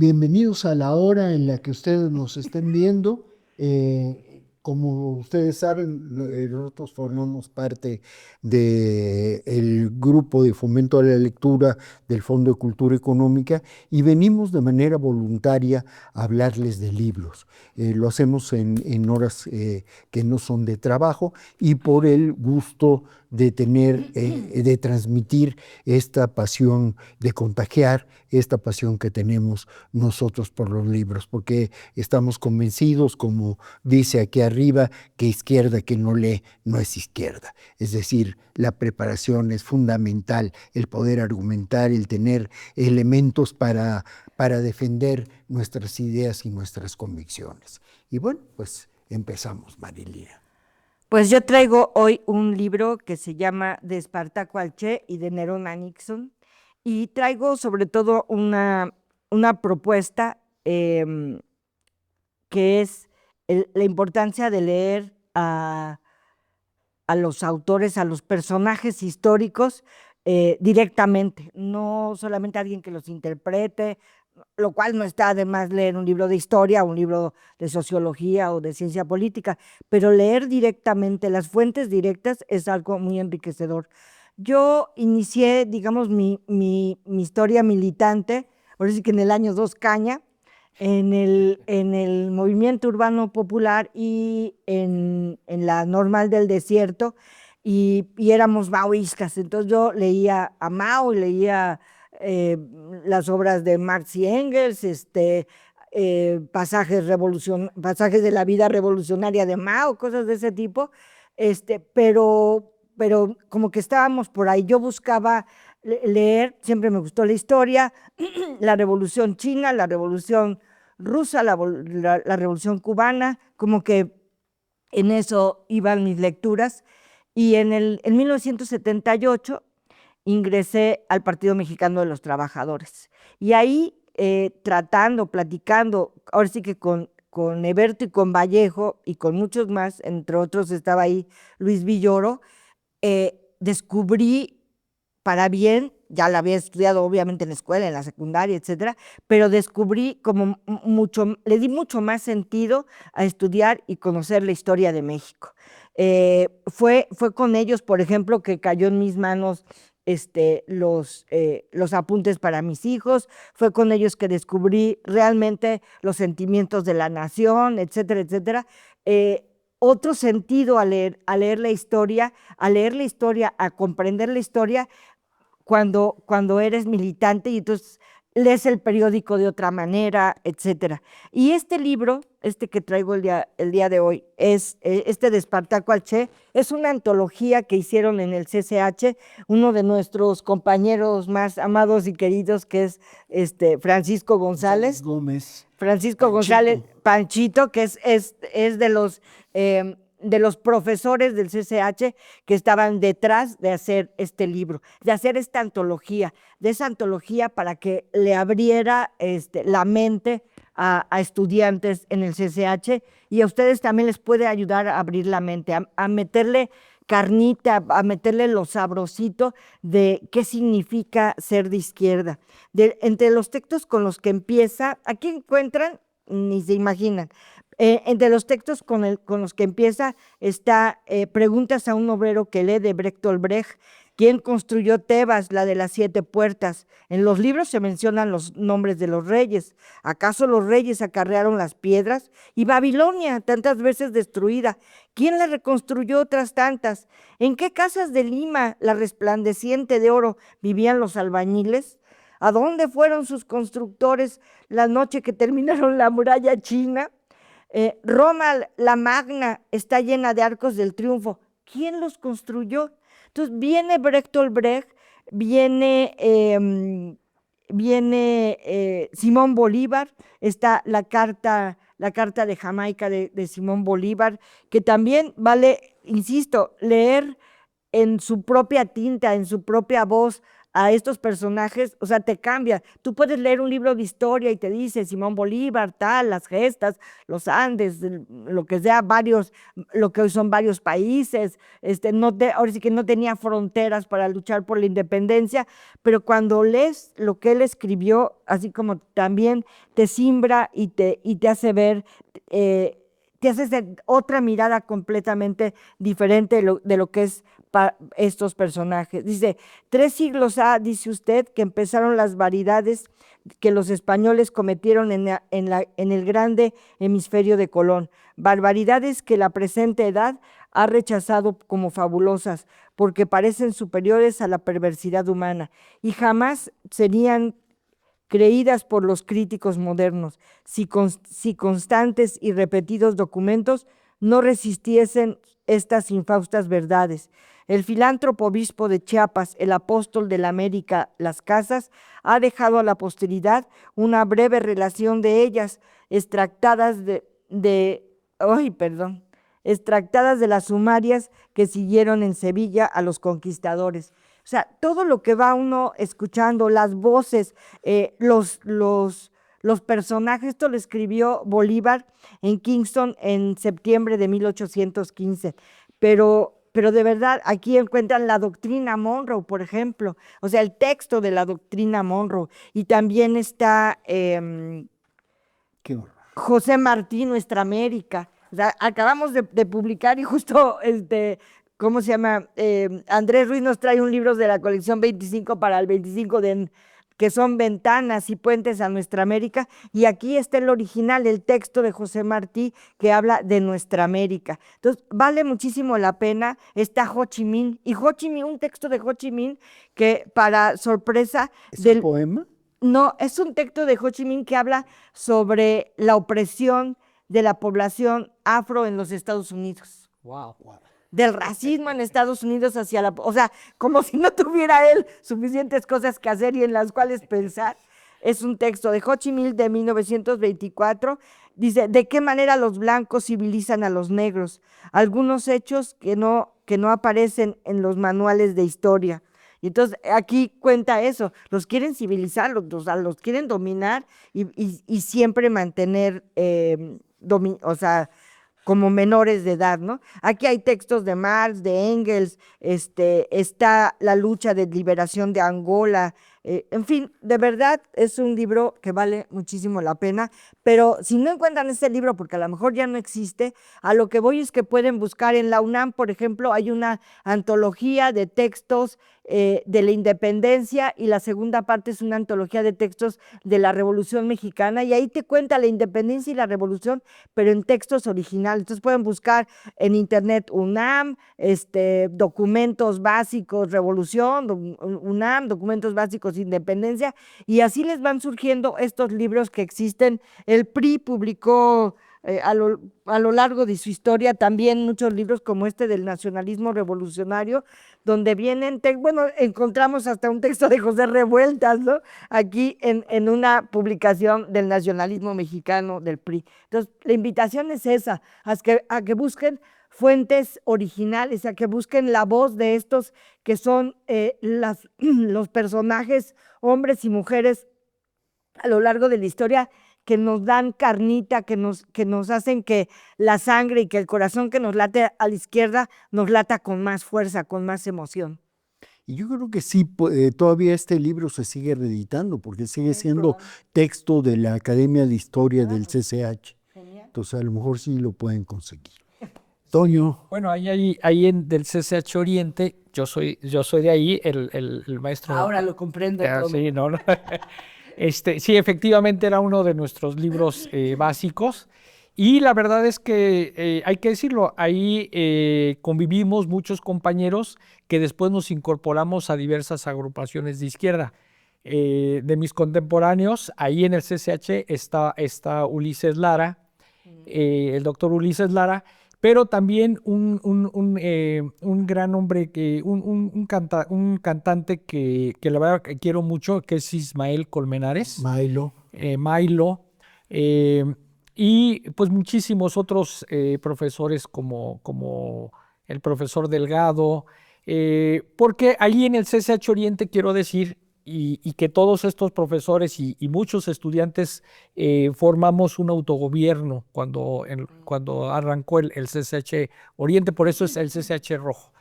Bienvenidos a la hora en la que ustedes nos estén viendo. Como ustedes saben, nosotros formamos parte del grupo de fomento a la lectura del Fondo de Cultura Económica y venimos de manera voluntaria a hablarles de libros. Lo hacemos en horas que no son de trabajo y por el gusto de tener, de transmitir esta pasión, de contagiar esta pasión que tenemos nosotros por los libros, porque estamos convencidos, como dice aquí arriba, que izquierda que no lee no es izquierda. Es decir, la preparación es fundamental, el poder argumentar, el tener elementos para defender nuestras ideas y nuestras convicciones. Y bueno, pues empezamos, Marilía. Pues yo traigo hoy un libro que se llama De Espartaco al Che y de Nerón a Nixon, y traigo sobre todo una propuesta que es la importancia de leer a los autores, a los personajes históricos directamente, no solamente a alguien que los interprete, lo cual no está de más leer un libro de historia, un libro de sociología o de ciencia política, pero leer directamente, las fuentes directas es algo muy enriquecedor. Yo inicié, digamos, mi historia militante, por decir que en el año 2 Caña, en el movimiento urbano popular y en la Normal del Desierto, y éramos maoístas. Entonces yo leía a Mao y leía eh, las obras de Marx y Engels, pasajes de la vida revolucionaria de Mao, cosas de ese tipo, pero como que estábamos por ahí. Yo buscaba leer, siempre me gustó la historia, la Revolución China, la Revolución Rusa, la Revolución Cubana, como que en eso iban mis lecturas. Y en 1978 ingresé al Partido Mexicano de los Trabajadores. Y ahí, tratando, platicando, ahora sí que con Eberto y con Vallejo y con muchos más, entre otros estaba ahí Luis Villoro, descubrí para bien, ya la había estudiado obviamente en la escuela, en la secundaria, etcétera, pero descubrí como mucho, le di mucho más sentido a estudiar y conocer la historia de México. Fue con ellos, por ejemplo, que cayó en mis manos los apuntes para mis hijos, fue con ellos que descubrí realmente los sentimientos de la nación, etcétera, etcétera. Otro sentido a leer la historia, a comprender la historia, cuando eres militante y entonces lees el periódico de otra manera, etcétera. Y este libro, que traigo el día de hoy, es este de Espartaco al Che, es una antología que hicieron en el CCH, uno de nuestros compañeros más amados y queridos, que es Francisco González. Gómez. Francisco González Panchito, que es de los profesores del CCH que estaban detrás de hacer este libro, de hacer esta antología, de esa antología para que le abriera la mente a estudiantes en el CCH, y a ustedes también les puede ayudar a abrir la mente, a meterle carnita, a meterle lo sabrosito de qué significa ser de izquierda. Entre los textos con los que empieza, aquí encuentran, ni se imaginan, entre los textos con los que empieza está Preguntas a un obrero que lee, de Bertolt Brecht. ¿Quién construyó Tebas, la de las 7 puertas? En los libros se mencionan los nombres de los reyes. ¿Acaso los reyes acarrearon las piedras? Y Babilonia, tantas veces destruida, ¿quién la reconstruyó otras tantas? ¿En qué casas de Lima, la resplandeciente de oro, vivían los albañiles? ¿A dónde fueron sus constructores la noche que terminaron la muralla china? Roma la Magna está llena de arcos del triunfo. ¿Quién los construyó? Entonces viene Bertolt Brecht, viene Simón Bolívar, está la carta de Jamaica de Simón Bolívar, que también vale, insisto, leer en su propia tinta, en su propia voz, a estos personajes, o sea, te cambia. Tú puedes leer un libro de historia y te dice Simón Bolívar, tal, las gestas, los Andes, lo que sea, lo que hoy son varios países, ahora sí que no tenía fronteras para luchar por la independencia, pero cuando lees lo que él escribió, así como también te simbra y te hace ver, te hace otra mirada completamente diferente de lo que es para estos personajes. Dice, 3 siglos ha, dice usted, que empezaron las variedades que los españoles cometieron en el grande hemisferio de Colón, barbaridades que la presente edad ha rechazado como fabulosas, porque parecen superiores a la perversidad humana, y jamás serían creídas por los críticos modernos, si constantes y repetidos documentos no resistiesen estas infaustas verdades. El filántropo obispo de Chiapas, el apóstol de la América, Las Casas, ha dejado a la posteridad una breve relación de ellas, extractadas extractadas de las sumarias que siguieron en Sevilla a los conquistadores. O sea, todo lo que va uno escuchando, las voces, los personajes, esto lo escribió Bolívar en Kingston en septiembre de 1815, pero de verdad aquí encuentran la doctrina Monroe, por ejemplo, o sea, el texto de la doctrina Monroe, y también está Qué horror. José Martí, Nuestra América. O sea, acabamos de publicar y justo, ¿cómo se llama? Andrés Ruiz nos trae un libro de la colección 25 para el 25 que son ventanas y puentes a Nuestra América, y aquí está el original, el texto de José Martí que habla de Nuestra América. Entonces, vale muchísimo la pena. Está Ho Chi Minh, y Ho Chi Minh, un texto de Ho Chi Minh que, para sorpresa ¿Es un poema? No, es un texto de Ho Chi Minh que habla sobre la opresión de la población afro en los Estados Unidos. Wow. Del racismo en Estados Unidos hacia o sea, como si no tuviera él suficientes cosas que hacer y en las cuales pensar. Es un texto de Ho Chi Minh de 1924. Dice, ¿de qué manera los blancos civilizan a los negros? Algunos hechos que no aparecen en los manuales de historia. Y entonces aquí cuenta eso, los quieren civilizar, los quieren dominar y siempre mantener, o sea, como menores de edad, ¿no? Aquí hay textos de Marx, de Engels, está la lucha de liberación de Angola, en fin, de verdad es un libro que vale muchísimo la pena, pero si no encuentran este libro, porque a lo mejor ya no existe, a lo que voy es que pueden buscar en la UNAM, por ejemplo, hay una antología de textos de la independencia, y la segunda parte es una antología de textos de la Revolución Mexicana, y ahí te cuenta la independencia y la revolución, pero en textos originales. Entonces pueden buscar en internet UNAM, documentos básicos, Revolución, UNAM, documentos básicos, Independencia, y así les van surgiendo estos libros que existen. El PRI publicó a lo largo de su historia también muchos libros como este del nacionalismo revolucionario, donde vienen, bueno, encontramos hasta un texto de José Revueltas, ¿no? Aquí en una publicación del nacionalismo mexicano del PRI. Entonces, la invitación es esa, a que busquen fuentes originales, a que busquen la voz de estos que son los personajes, hombres y mujeres a lo largo de la historia, que nos dan carnita, que nos hacen que la sangre y que el corazón que nos late a la izquierda nos lata con más fuerza, con más emoción. Y yo creo que sí, todavía este libro se sigue reeditando porque sigue siendo texto de la Academia de Historia del CCH. Genial. Entonces a lo mejor sí lo pueden conseguir. Toño. Bueno, ahí del CCH Oriente, yo soy de ahí, el maestro. Ahora lo comprendo todo. Sí, no. Sí, efectivamente era uno de nuestros libros básicos, y la verdad es que hay que decirlo, ahí convivimos muchos compañeros que después nos incorporamos a diversas agrupaciones de izquierda. De mis contemporáneos, ahí en el CCH está Ulises Lara, el doctor Ulises Lara, pero también un gran hombre, un cantante que la verdad que quiero mucho, que es Ismael Colmenares. Mailo. Y pues muchísimos otros profesores como el profesor Delgado, Porque allí en el CCH Oriente, quiero decir, y que todos estos profesores y muchos estudiantes formamos un autogobierno cuando arrancó el CCH Oriente, por eso es el CCH Rojo.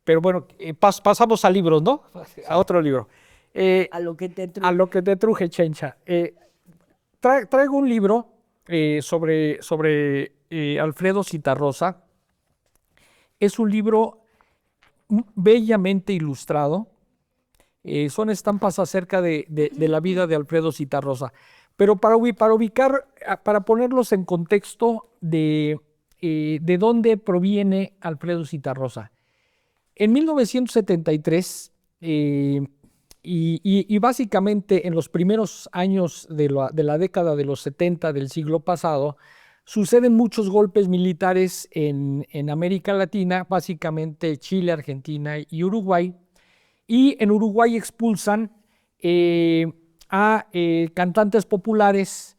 Pero bueno, pasamos a libros, ¿no? A otro libro. A lo que te truje. A lo que te truje, Chencha. Traigo un libro sobre Alfredo Zitarrosa. Es un libro bellamente ilustrado. Son estampas acerca de la vida de Alfredo Zitarrosa. Pero para ubicar, para ponerlos en contexto de dónde proviene Alfredo Zitarrosa. En 1973, y básicamente en los primeros años de la década de los 70 del siglo pasado, suceden muchos golpes militares en América Latina, básicamente Chile, Argentina y Uruguay. Y en Uruguay expulsan a cantantes populares,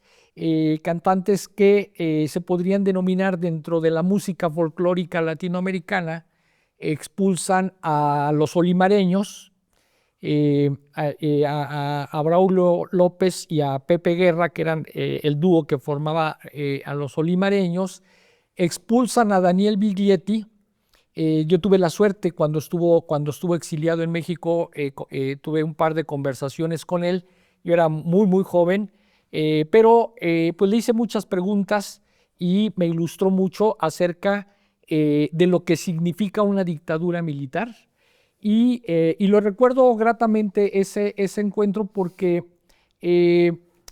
cantantes que se podrían denominar dentro de la música folclórica latinoamericana. Expulsan a los olimareños, a Braulio López y a Pepe Guerra, que eran el dúo que formaba a los olimareños. Expulsan a Daniel Biglietti. Yo tuve la suerte cuando estuvo exiliado en México, tuve un par de conversaciones con él. Yo era muy joven, pero pues le hice muchas preguntas y me ilustró mucho acerca de lo que significa una dictadura militar. Y lo recuerdo gratamente ese encuentro porque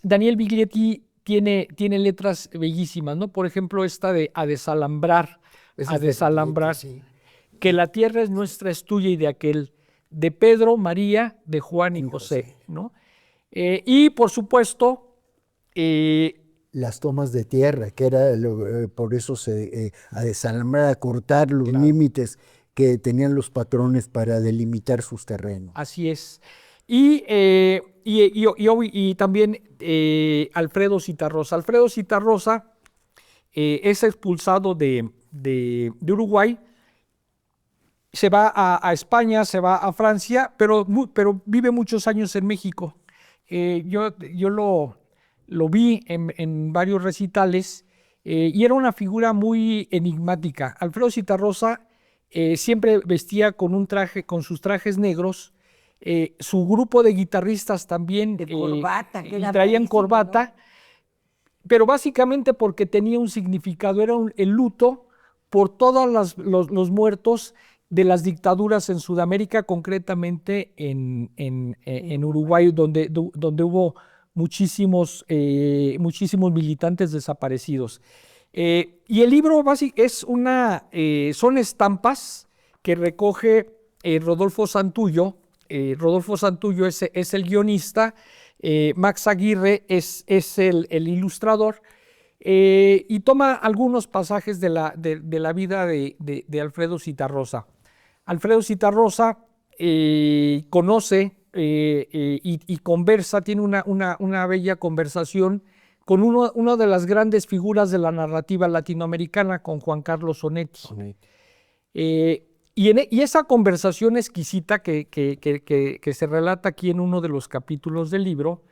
Daniel Biglietti tiene letras bellísimas, ¿no? Por ejemplo, esta de A desalambrar, Sí. que la tierra es nuestra, es tuya y de aquel, de Pedro, María, de Juan y José, ¿no? Y por supuesto, Las tomas de tierra, que era por eso a desalambrar, a cortar los límites que tenían los patrones para delimitar sus terrenos. así es. Y también Alfredo Zitarrosa. Alfredo Zitarrosa es expulsado de Uruguay, se va a España, se va a Francia, pero vive muchos años en México. Yo lo vi en varios recitales y era una figura muy enigmática. Alfredo Zitarrosa siempre vestía con sus trajes negros. Su grupo de guitarristas también De corbata, que era traían bellísimo, corbata, pero básicamente porque tenía un significado, era el luto por todos los muertos de las dictaduras en Sudamérica, concretamente en Uruguay, donde hubo muchísimos militantes desaparecidos. Y el libro son estampas que recoge Rodolfo Santullo. Rodolfo Santullo es el guionista, Max Aguirre es el ilustrador, y toma algunos pasajes de la vida de Alfredo Zitarrosa. Alfredo Zitarrosa conoce y conversa, tiene una bella conversación con una de las grandes figuras de la narrativa latinoamericana, con Juan Carlos Onetti. Y esa conversación exquisita que se relata aquí en uno de los capítulos del libro,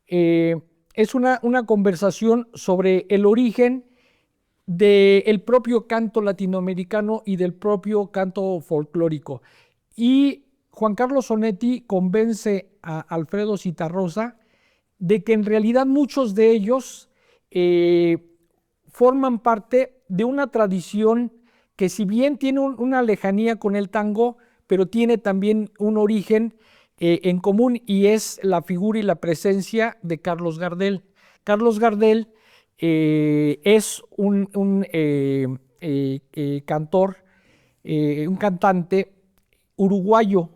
es una conversación sobre el origen del propio canto latinoamericano y del propio canto folclórico. Y Juan Carlos Onetti convence a Alfredo Zitarrosa de que en realidad muchos de ellos forman parte de una tradición que, si bien tiene una lejanía con el tango, pero tiene también un origen en común, y es la figura y la presencia de Carlos Gardel. Carlos Gardel es un cantor, un cantante uruguayo.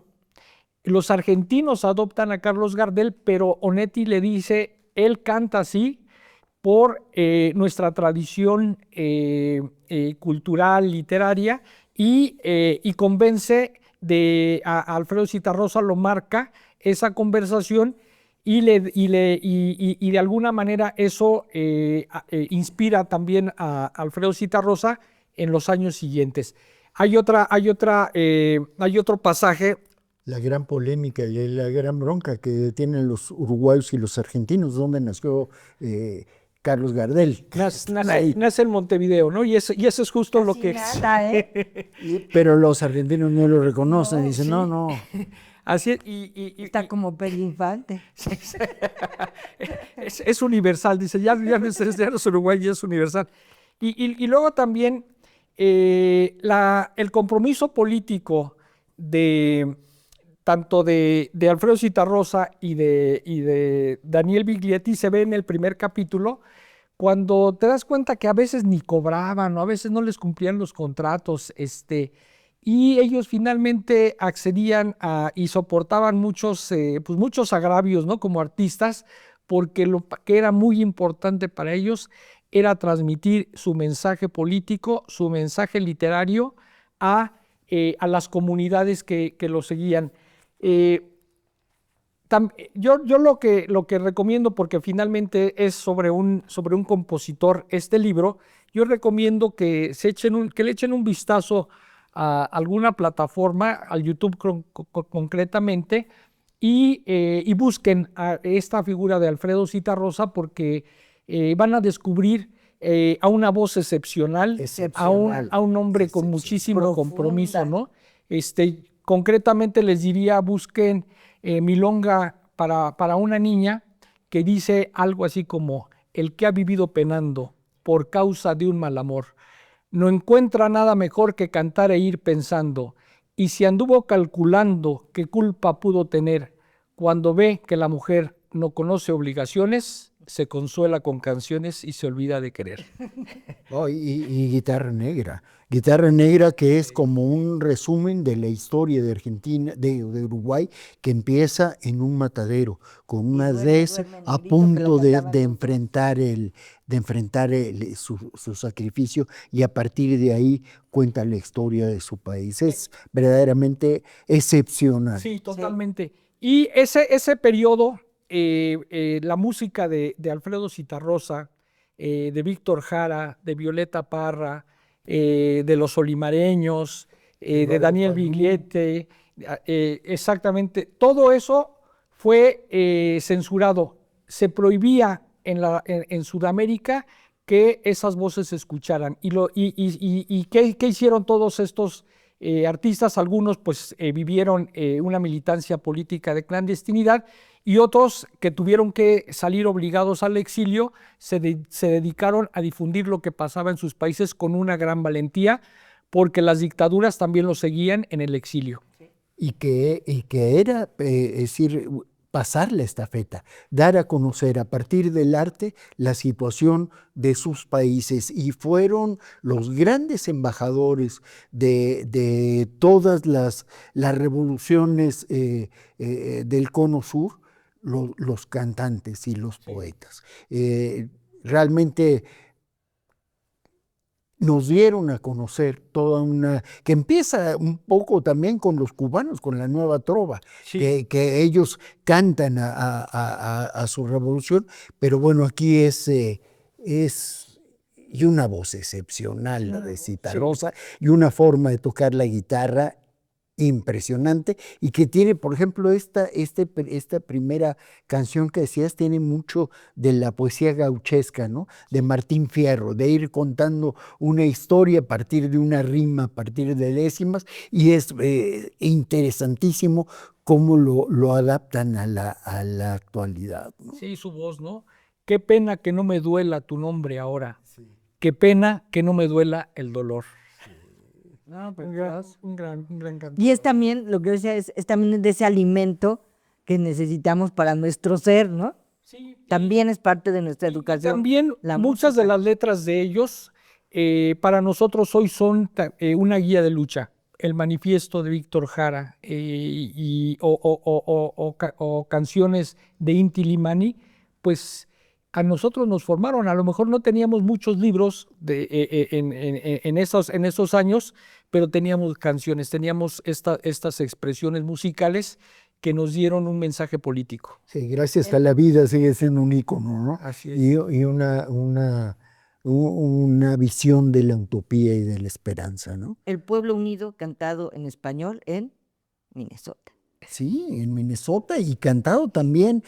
Los argentinos adoptan a Carlos Gardel, pero Onetti le dice, él canta así por nuestra tradición cultural, literaria, y convence a Alfredo Zitarrosa, lo marca esa conversación, y de alguna manera eso inspira también a Alfredo Zitarrosa en los años siguientes. Hay otro pasaje. La gran polémica y la gran bronca que tienen los uruguayos y los argentinos, donde nació Carlos Gardel. Nace en Montevideo, ¿no? Y eso es justo lo que... Nada, ¿eh? Pero los argentinos no lo reconocen, No, dicen, sí. no. Así es, Está como Pedro Infante. es universal, dice, ya no es Uruguay, ya es universal. Y luego también el compromiso político tanto de Alfredo Zitarrosa y de Daniel Biglietti se ve en el primer capítulo, cuando te das cuenta que a veces ni cobraban, o a veces no les cumplían los contratos, y ellos finalmente accedían y soportaban muchos agravios, ¿no? Como artistas, porque lo que era muy importante para ellos era transmitir su mensaje político, su mensaje literario a las comunidades que lo seguían. Yo lo que recomiendo, porque finalmente es sobre un compositor este libro, yo recomiendo que le echen un vistazo a alguna plataforma, al YouTube concretamente, y busquen a esta figura de Alfredo Zitarrosa, porque van a descubrir a una voz excepcional, a un hombre con muchísimo compromiso, ¿no? Concretamente les diría, busquen Milonga para una niña, que dice algo así como: el que ha vivido penando por causa de un mal amor, no encuentra nada mejor que cantar e ir pensando, y si anduvo calculando qué culpa pudo tener, cuando ve que la mujer no conoce obligaciones, se consuela con canciones y se olvida de querer. Oh, y Guitarra Negra que es como un resumen de la historia de Argentina, de Uruguay, que empieza en un matadero, con una dez a punto de enfrentar su sacrificio, y a partir de ahí cuenta la historia de su país. Es verdaderamente excepcional. Sí, totalmente. Y ese periodo, la música de Alfredo Zitarrosa, de Víctor Jara, de Violeta Parra, de los Olimareños, de Daniel Biglietti, exactamente, todo eso fue censurado. Se prohibía en Sudamérica que esas voces se escucharan. ¿Y qué hicieron todos estos artistas? Algunos pues vivieron una militancia política de clandestinidad, y otros que tuvieron que salir obligados al exilio se dedicaron a difundir lo que pasaba en sus países con una gran valentía, porque las dictaduras también lo seguían en el exilio. Y que era, es decir, pasar la estafeta, dar a conocer a partir del arte la situación de sus países, y fueron los grandes embajadores de todas las revoluciones del Cono Sur, los cantantes y los poetas. Realmente nos dieron a conocer toda que empieza un poco también con los cubanos, con la nueva trova, Sí. que ellos cantan a su revolución, pero bueno, aquí y una voz excepcional, la de Zitarrosa, y una forma de tocar la guitarra impresionante, y que tiene, por ejemplo, esta primera canción que decías, tiene mucho de la poesía gauchesca, ¿no? De Martín Fierro, de ir contando una historia a partir de una rima, a partir de décimas, y es interesantísimo cómo lo adaptan a la actualidad, ¿no? Sí, su voz, ¿no? Qué pena que no me duela tu nombre ahora. Sí. Qué pena que no me duela el dolor. No, pues, un gran cantante. y es también, lo que yo decía, es también de ese alimento que necesitamos para nuestro ser, ¿no? Sí. También es parte de nuestra educación. También muchas de las letras de ellos para nosotros hoy son una guía de lucha. El manifiesto de Víctor Jara o canciones de Inti Illimani, pues a nosotros nos formaron. A lo mejor no teníamos muchos libros en esos años, pero teníamos canciones, teníamos estas expresiones musicales que nos dieron un mensaje político. Sí, gracias a la vida sigue siendo un ícono, ¿no? Así es. Y una una visión de la utopía y de la esperanza, ¿no? El pueblo unido cantado en español en Minnesota. Sí, en Minnesota y cantado también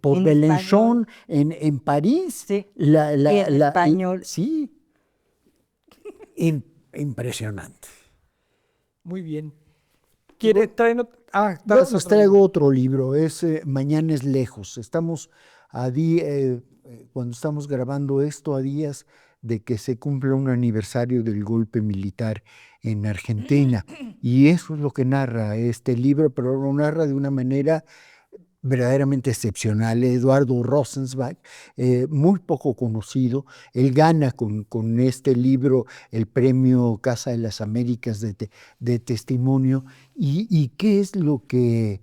por En Belenchon en París. Sí, en La- español. sí, impresionante. Muy bien. ¿Quiere traer? Yo traes les otro libro. traigo otro libro, es Mañana es lejos. Estamos cuando estamos grabando esto, a días de que se cumpla un aniversario del golpe militar en Argentina. Y eso es lo que narra este libro, pero lo narra de una manera verdaderamente excepcional. Eduardo Rosenzweig, muy poco conocido, él gana con este libro el premio Casa de las Américas de testimonio. ¿Y qué es lo que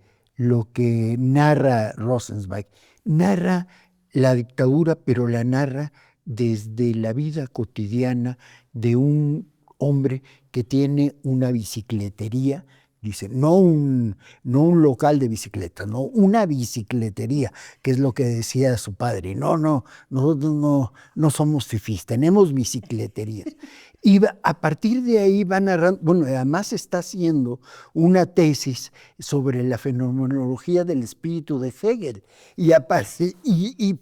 narra Rosenzweig? Narra la dictadura, pero la narra desde la vida cotidiana de un hombre que tiene una bicicletería. Dice, no un local de bicicletas, no, una bicicletería, que es lo que decía su padre. Nosotros no somos fifís, tenemos bicicleterías. Y a partir de ahí va narrando, bueno, además está haciendo una tesis sobre la fenomenología del espíritu de Hegel. Y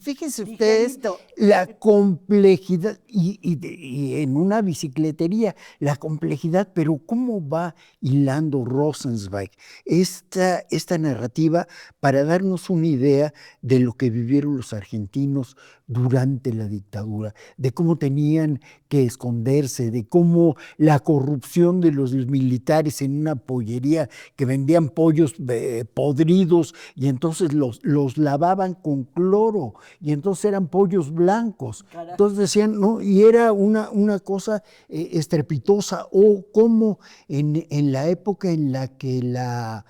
fíjense ustedes Ligerito. la complejidad, y en una bicicletería, la complejidad, pero cómo va hilando Rosenzweig esta narrativa para darnos una idea de lo que vivieron los argentinos durante la dictadura, de cómo tenían que esconderse, de cómo la corrupción de los militares en una pollería que vendían pollos podridos y entonces los lavaban con cloro y entonces eran pollos blancos. Entonces decían, no, y era una cosa estrepitosa, o como en la época en la que la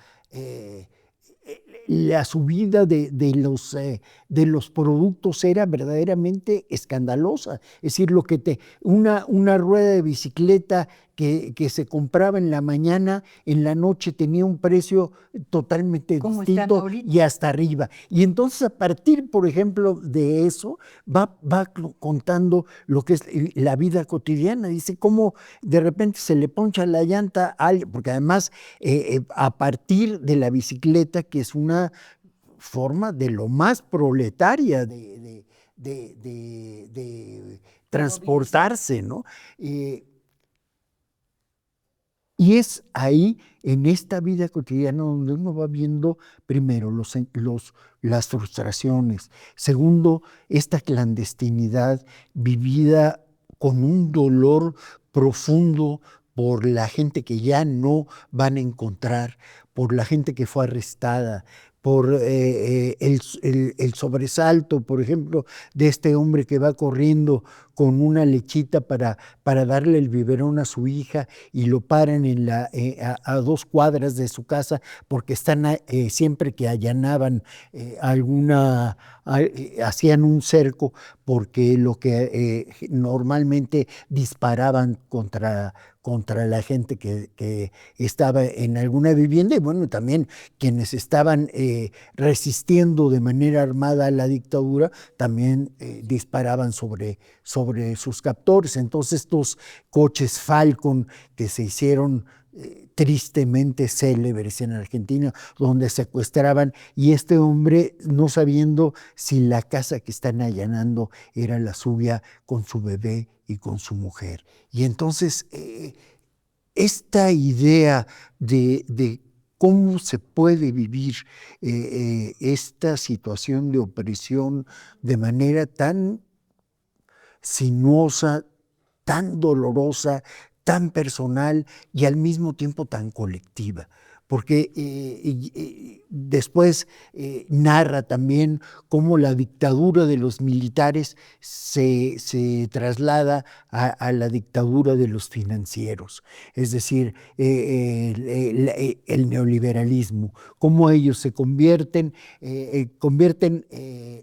subida de los productos era verdaderamente escandalosa. Es decir, una rueda de bicicleta que se compraba en la mañana, en la noche tenía un precio totalmente ¿Cómo están distinto ahorita? y hasta arriba. Y entonces a partir, por ejemplo, de eso, va contando lo que es la vida cotidiana. Dice cómo de repente se le poncha la llanta a alguien, porque además a partir de la bicicleta, que es una forma de lo más proletaria de transportarse, ¿no? Y es ahí, en esta vida cotidiana, donde uno va viendo, primero, las frustraciones, segundo, esta clandestinidad vivida con un dolor profundo por la gente que ya no van a encontrar, por la gente que fue arrestada, por el sobresalto, por ejemplo, de este hombre que va corriendo con una lechita para darle el biberón a su hija y lo paran a 2 cuadras de su casa porque están siempre que allanaban hacían un cerco porque lo que normalmente disparaban contra la gente que estaba en alguna vivienda, y bueno, también quienes estaban resistiendo de manera armada a la dictadura, también disparaban sobre sus captores. Entonces estos coches Falcon que se hicieron tristemente célebres en Argentina, donde secuestraban, y este hombre, no sabiendo si la casa que están allanando era la suya, con su bebé y con su mujer. Y entonces esta idea de cómo se puede vivir esta situación de opresión de manera tan sinuosa, tan dolorosa, tan personal y al mismo tiempo tan colectiva. Porque después narra también cómo la dictadura de los militares se traslada a la dictadura de los financieros, es decir, el neoliberalismo, cómo ellos se convierten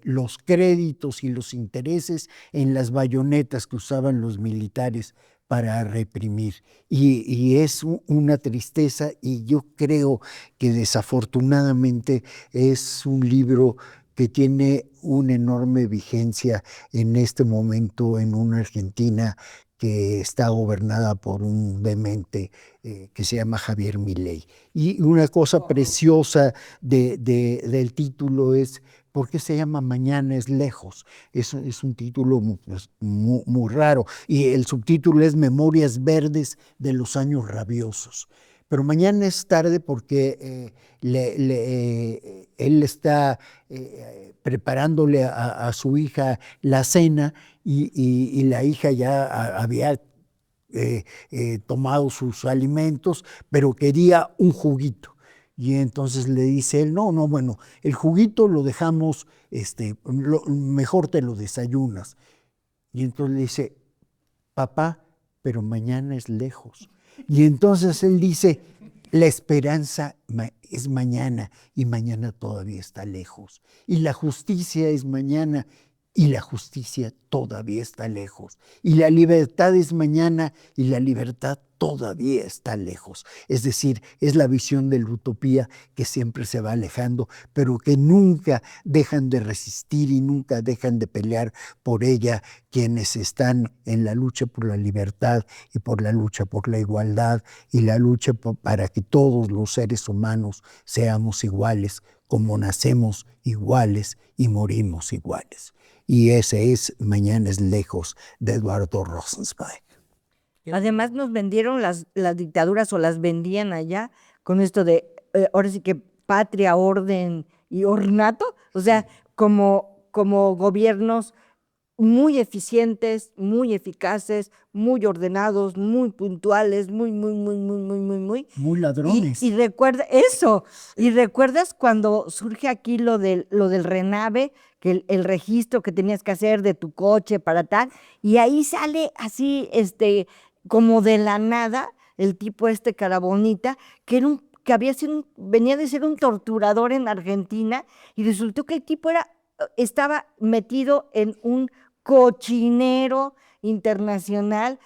los créditos y los intereses en las bayonetas que usaban los militares para reprimir. Y es una tristeza, y yo creo que desafortunadamente es un libro que tiene una enorme vigencia en este momento en una Argentina que está gobernada por un demente que se llama Javier Milei. Y una cosa preciosa del título es, ¿por qué se llama Mañana es lejos? Es un título muy raro. Y el subtítulo es Memorias verdes de los años rabiosos. Pero mañana es tarde porque él está preparándole a su hija la cena y la hija ya había tomado sus alimentos, pero quería un juguito. Y entonces le dice él, no, bueno, el juguito lo dejamos, mejor te lo desayunas. Y entonces le dice, papá, pero mañana es lejos. Y entonces él dice, la esperanza es mañana y mañana todavía está lejos. Y la justicia es mañana y la justicia todavía está lejos. Y la libertad es mañana y la libertad todavía está lejos. Es decir, es la visión de la utopía que siempre se va alejando, pero que nunca dejan de resistir y nunca dejan de pelear por ella quienes están en la lucha por la libertad y por la lucha por la igualdad y la lucha para que todos los seres humanos seamos iguales, como nacemos iguales y morimos iguales. Y ese es Mañana es lejos, de Eduardo Rosenzweig. Además nos vendieron las dictaduras, o las vendían allá, con esto de, ahora sí que patria, orden y ornato, o sea, como gobiernos muy eficientes, muy eficaces, muy ordenados, muy puntuales, muy. Muy ladrones. Y recuerda eso, y recuerdas cuando surge aquí lo del RENAVE, que el registro que tenías que hacer de tu coche para tal, y ahí sale así, como de la nada, el tipo cara bonita, que venía de ser un torturador en Argentina, y resultó que el tipo estaba metido en un cochinero internacional,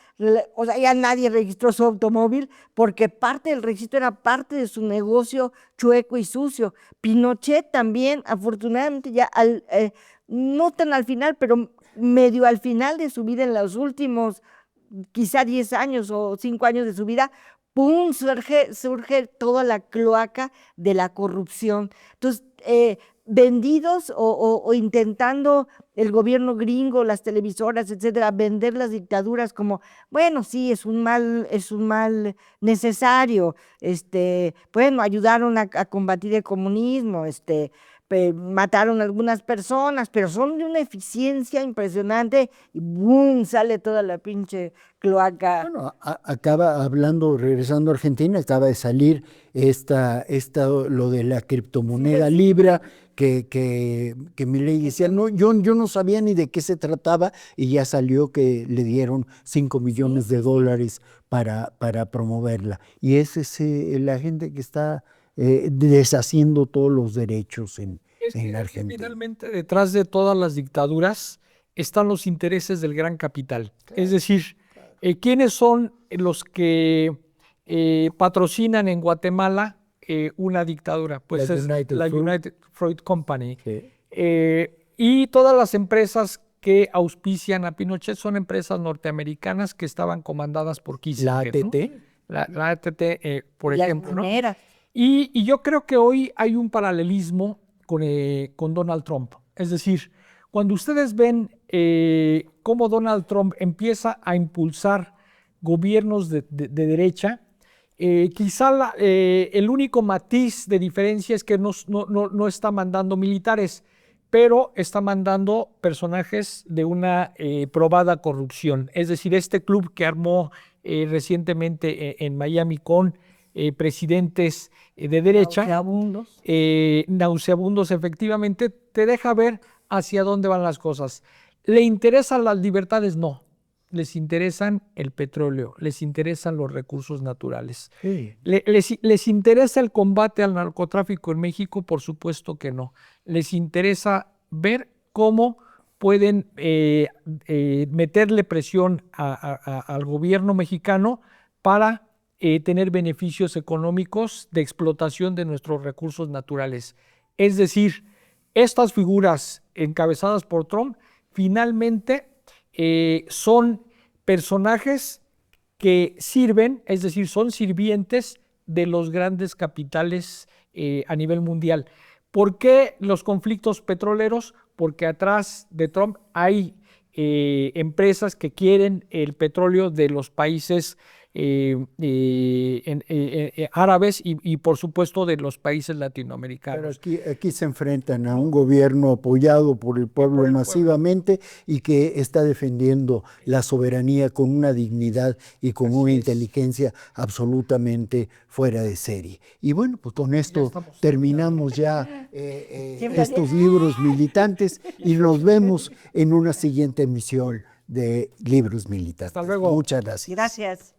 o sea, ya nadie registró su automóvil porque parte del registro era parte de su negocio chueco y sucio. Pinochet también, afortunadamente ya no tan al final, pero medio al final de su vida, en los últimos quizá 10 años o 5 años de su vida, ¡pum!, surge toda la cloaca de la corrupción. Entonces, vendidos o intentando el gobierno gringo, las televisoras, etcétera, vender las dictaduras como, bueno, sí, es un mal necesario, bueno, ayudaron a combatir el comunismo, mataron a algunas personas, pero son de una eficiencia impresionante y ¡boom!, sale toda la pinche cloaca. Bueno, regresando a Argentina, acaba de salir lo de la criptomoneda Libra, que Milei decía, no, yo no sabía ni de qué se trataba, y ya salió que le dieron $5 millones para promoverla. Y es la gente que está deshaciendo todos los derechos en Argentina. Finalmente, detrás de todas las dictaduras están los intereses del gran capital. Claro. Es decir, ¿quiénes son los que patrocinan en Guatemala una dictadura? Pues es la United Fruit Company. Sí. Y todas las empresas que auspician a Pinochet son empresas norteamericanas que estaban comandadas por Kissinger. La ATT. ¿No? La ATT, por ejemplo. ¿No? Y yo creo que hoy hay un paralelismo con Donald Trump. Es decir, cuando ustedes ven cómo Donald Trump empieza a impulsar gobiernos de derecha, quizá el único matiz de diferencia es que no está mandando militares, pero está mandando personajes de una probada corrupción. Es decir, este club que armó recientemente en Miami con presidentes de derecha, nauseabundos efectivamente, te deja ver hacia dónde van las cosas. ¿Le interesan las libertades? No. Les interesan el petróleo, les interesan los recursos naturales. Sí. ¿Les interesa el combate al narcotráfico en México? Por supuesto que no. Les interesa ver cómo pueden meterle presión al gobierno mexicano para tener beneficios económicos de explotación de nuestros recursos naturales. Es decir, estas figuras encabezadas por Trump finalmente son personajes que sirven, es decir, son sirvientes de los grandes capitales a nivel mundial. ¿Por qué los conflictos petroleros? Porque atrás de Trump hay empresas que quieren el petróleo de los países árabes y por supuesto de los países latinoamericanos. Pero aquí se enfrentan a un gobierno apoyado por el pueblo masivamente y que está defendiendo la soberanía con una dignidad y con una inteligencia absolutamente fuera de serie. Y bueno, pues con esto terminamos ya estos libros militantes y nos vemos en una siguiente emisión de Libros Militantes. Hasta luego. Muchas gracias. Gracias.